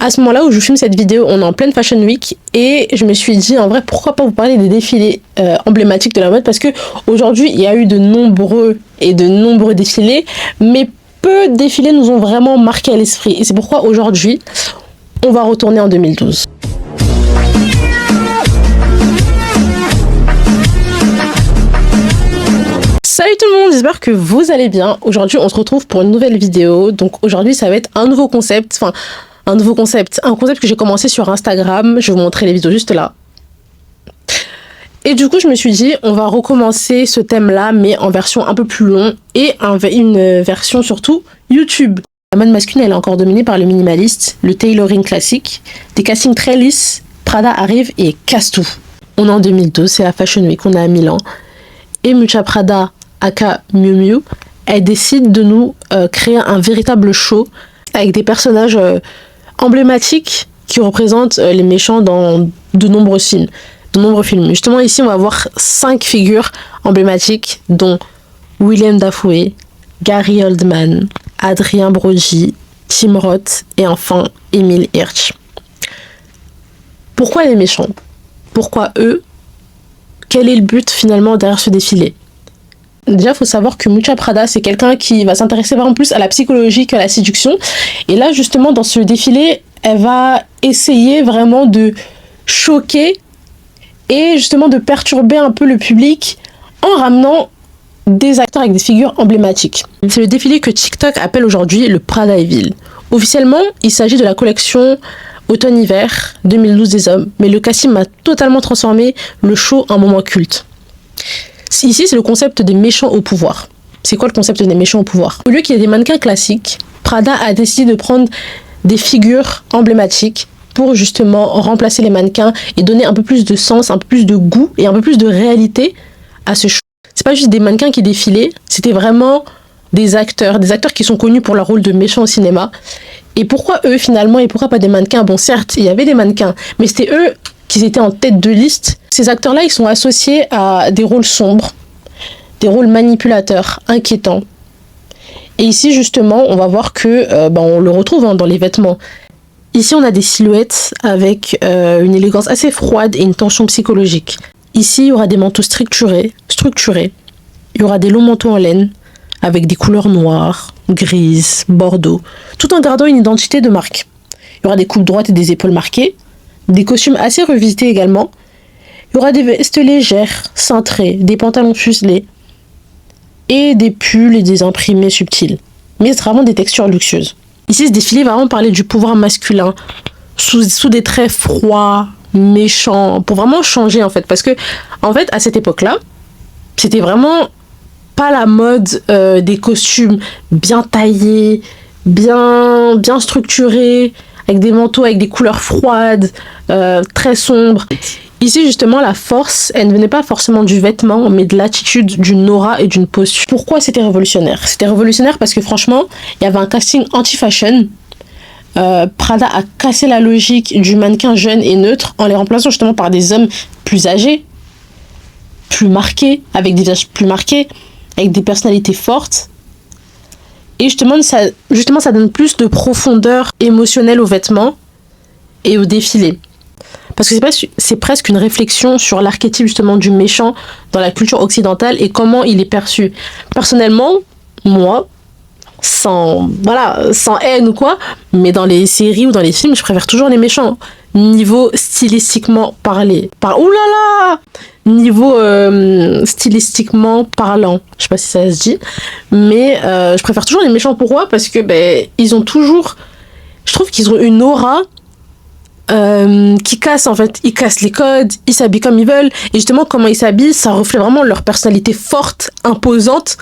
À ce moment-là où je filme cette vidéo, on est en pleine Fashion Week et je me suis dit en vrai pourquoi pas vous parler des défilés emblématiques de la mode, parce que aujourd'hui il y a eu de nombreux défilés, mais peu de défilés nous ont vraiment marqué à l'esprit, et c'est pourquoi aujourd'hui on va retourner en 2012. Salut tout le monde, j'espère que vous allez bien. Aujourd'hui on se retrouve pour une nouvelle vidéo. Donc aujourd'hui ça va être un nouveau concept, un concept que j'ai commencé sur Instagram. Je vais vous montrer les vidéos juste là. Et du coup je me suis dit on va recommencer ce thème là, mais en version un peu plus long et une version surtout YouTube. La mode masculine elle est encore dominée par le minimaliste, le tailoring classique, des castings très lisses. Prada arrive et casse tout. On est en 2012, c'est la Fashion Week, on est à Milan. Et Miuccia Prada, aka Miu Miu, elle décide de nous créer un véritable show avec des personnages emblématiques qui représentent les méchants dans de nombreux films. Justement ici on va voir 5 figures emblématiques, dont Willem Dafoe, Gary Oldman, Adrien Brody, Tim Roth et enfin Emile Hirsch. Pourquoi les méchants? Pourquoi eux? Quel est le but finalement derrière ce défilé? Déjà, il faut savoir que Miuccia Prada, c'est quelqu'un qui va s'intéresser vraiment plus à la psychologie qu'à la séduction. Et là, justement, dans ce défilé, elle va essayer vraiment de choquer et justement de perturber un peu le public en ramenant des acteurs avec des figures emblématiques. C'est le défilé que TikTok appelle aujourd'hui le Pradaéville. Officiellement, il s'agit de la collection automne-hiver 2012 des hommes, mais le casting a totalement transformé le show en moment culte. Ici, c'est le concept des méchants au pouvoir. C'est quoi le concept des méchants au pouvoir? Au lieu qu'il y ait des mannequins classiques, Prada a décidé de prendre des figures emblématiques pour justement remplacer les mannequins et donner un peu plus de sens, un peu plus de goût et un peu plus de réalité à ce show. C'est pas juste des mannequins qui défilaient, c'était vraiment des acteurs qui sont connus pour leur rôle de méchants au cinéma. Et pourquoi eux finalement, et pourquoi pas des mannequins? Bon, certes, il y avait des mannequins, mais c'était eux qui étaient en tête de liste. Ces acteurs-là, ils sont associés à des rôles sombres, des rôles manipulateurs, inquiétants. Et ici, justement, on va voir que on le retrouve dans les vêtements. Ici, on a des silhouettes avec une élégance assez froide et une tension psychologique. Ici, il y aura des manteaux structurés. Il y aura des longs manteaux en laine avec des couleurs noires, grises, bordeaux, tout en gardant une identité de marque. Il y aura des coupes droites et des épaules marquées, des costumes assez revisités également. Il y aura des vestes légères, cintrées, des pantalons fuselés et des pulls et des imprimés subtils. Mais c'est vraiment des textures luxueuses. Ici, ce défilé va vraiment parler du pouvoir masculin sous des traits froids, méchants, pour vraiment changer en fait. Parce que, en fait, à cette époque-là, c'était vraiment pas la mode des costumes bien taillés, bien structurés, avec des manteaux avec des couleurs froides, très sombres. Ici, justement, la force, elle ne venait pas forcément du vêtement, mais de l'attitude, d'une aura et d'une posture. Pourquoi c'était révolutionnaire? C'était révolutionnaire parce que franchement, il y avait un casting anti-fashion. Prada a cassé la logique du mannequin jeune et neutre en les remplaçant justement par des hommes plus âgés, plus marqués, avec des visages plus marqués, avec des personnalités fortes. Et justement, ça donne plus de profondeur émotionnelle aux vêtements et au défilé. Parce que c'est presque une réflexion sur l'archétype justement du méchant dans la culture occidentale et comment il est perçu. Personnellement, moi, sans haine ou quoi, mais dans les séries ou dans les films, je préfère toujours les méchants. Niveau stylistiquement stylistiquement parlant, je sais pas si ça se dit, mais je préfère toujours les méchants. Pourquoi? Parce que ils ont toujours, je trouve qu'ils ont une aura qui casse en fait. Ils cassent les codes, ils s'habillent comme ils veulent, et justement comment ils s'habillent, ça reflète vraiment leur personnalité forte, imposante,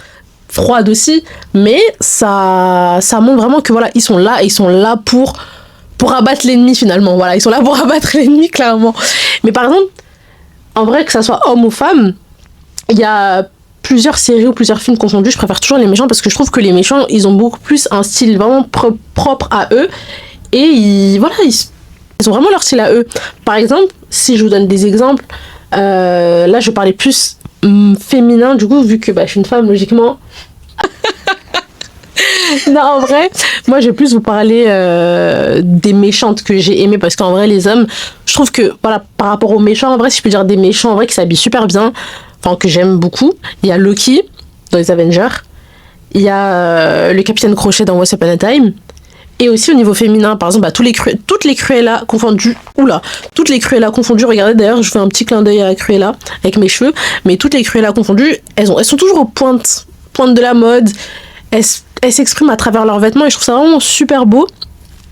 froide aussi, mais ça montre vraiment que voilà, ils sont là pour abattre l'ennemi finalement. Voilà, ils sont là pour abattre l'ennemi clairement. Mais par exemple, en vrai, que ça soit homme ou femme, il y a plusieurs séries ou plusieurs films confondus, je préfère toujours les méchants parce que je trouve que les méchants, ils ont beaucoup plus un style vraiment propre à eux, et ils ont vraiment leur style à eux. Par exemple, si je vous donne des exemples, là je parlais plus féminin du coup, vu que je suis une femme logiquement. Non, en vrai, moi, je vais plus vous parler des méchantes que j'ai aimées parce qu'en vrai, les hommes, je trouve que, voilà, par rapport aux méchants, en vrai, si je peux dire des méchants, en vrai, qui s'habillent super bien, enfin, que j'aime beaucoup, il y a Loki dans les Avengers, il y a le Capitaine Crochet dans Once Upon a Time, et aussi au niveau féminin, par exemple, bah, toutes les Cruella confondues, toutes les Cruella confondues, regardez d'ailleurs, je fais un petit clin d'œil à Cruella avec mes cheveux, mais toutes les Cruella confondues, elles sont toujours aux pointes de la mode, elles s'expriment à travers leurs vêtements et je trouve ça vraiment super beau.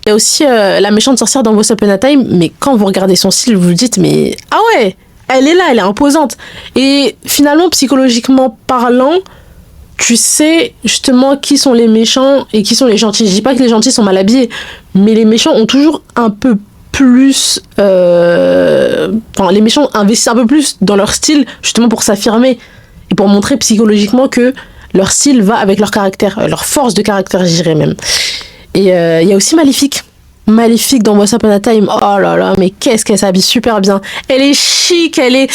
Il y a aussi la méchante sorcière dans Once Upon a Time, mais quand vous regardez son style, vous vous dites, mais ah ouais, elle est là, elle est imposante. Et finalement, psychologiquement parlant, tu sais justement qui sont les méchants et qui sont les gentils. Je dis pas que les gentils sont mal habillés, mais les méchants ont toujours un peu plus... Enfin, les méchants investissent un peu plus dans leur style, justement pour s'affirmer et pour montrer psychologiquement que leur style va avec leur caractère, leur force de caractère, je dirais même. Et il y a aussi Maléfique. Maléfique dans Once Upon a Time. Oh là là, mais qu'est-ce qu'elle s'habille super bien. Elle est chic, elle est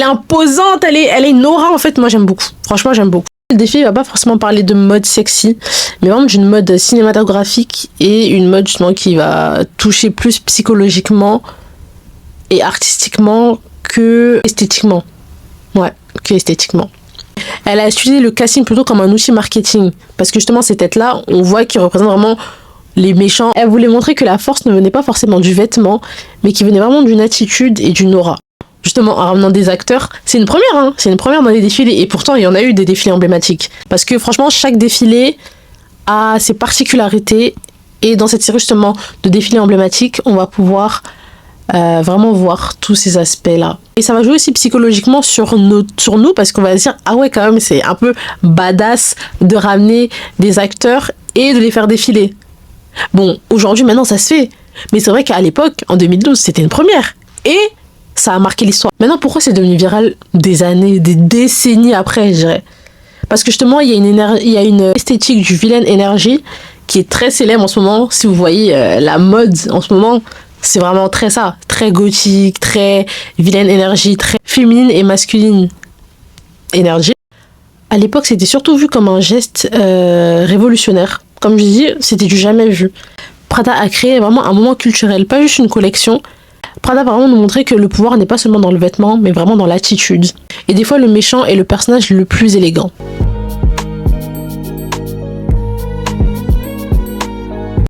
imposante, elle est une aura en fait. Moi j'aime beaucoup. Franchement j'aime beaucoup. Le défi il va pas forcément parler de mode sexy, mais vraiment d'une mode cinématographique et une mode justement qui va toucher plus psychologiquement et artistiquement que esthétiquement. Ouais, que esthétiquement. Elle a utilisé le casting plutôt comme un outil marketing. Parce que justement, ces têtes-là, on voit qu'ils représentent vraiment les méchants. Elle voulait montrer que la force ne venait pas forcément du vêtement, mais qui venait vraiment d'une attitude et d'une aura. Justement, en ramenant des acteurs, c'est une première, hein. C'est une première dans les défilés. Et pourtant, il y en a eu des défilés emblématiques. Parce que franchement, chaque défilé a ses particularités. Et dans cette série, justement, de défilés emblématiques, on va pouvoir vraiment voir tous ces aspects-là. Et ça va jouer aussi psychologiquement sur nous parce qu'on va se dire ah ouais quand même c'est un peu badass de ramener des acteurs et de les faire défiler. Bon, aujourd'hui maintenant ça se fait, mais c'est vrai qu'à l'époque, en 2012, c'était une première. Et ça a marqué l'histoire. Maintenant pourquoi c'est devenu viral des années, des décennies après, je dirais? Parce que justement, il y a une esthétique du vilain énergie qui est très célèbre en ce moment. Si vous voyez la mode en ce moment, c'est vraiment très ça, très gothique, très vilaine énergie, très féminine et masculine énergie. À l'époque, c'était surtout vu comme un geste révolutionnaire. Comme je dis, c'était du jamais vu. Prada a créé vraiment un moment culturel, pas juste une collection. Prada va vraiment nous montrer que le pouvoir n'est pas seulement dans le vêtement, mais vraiment dans l'attitude. Et des fois, le méchant est le personnage le plus élégant.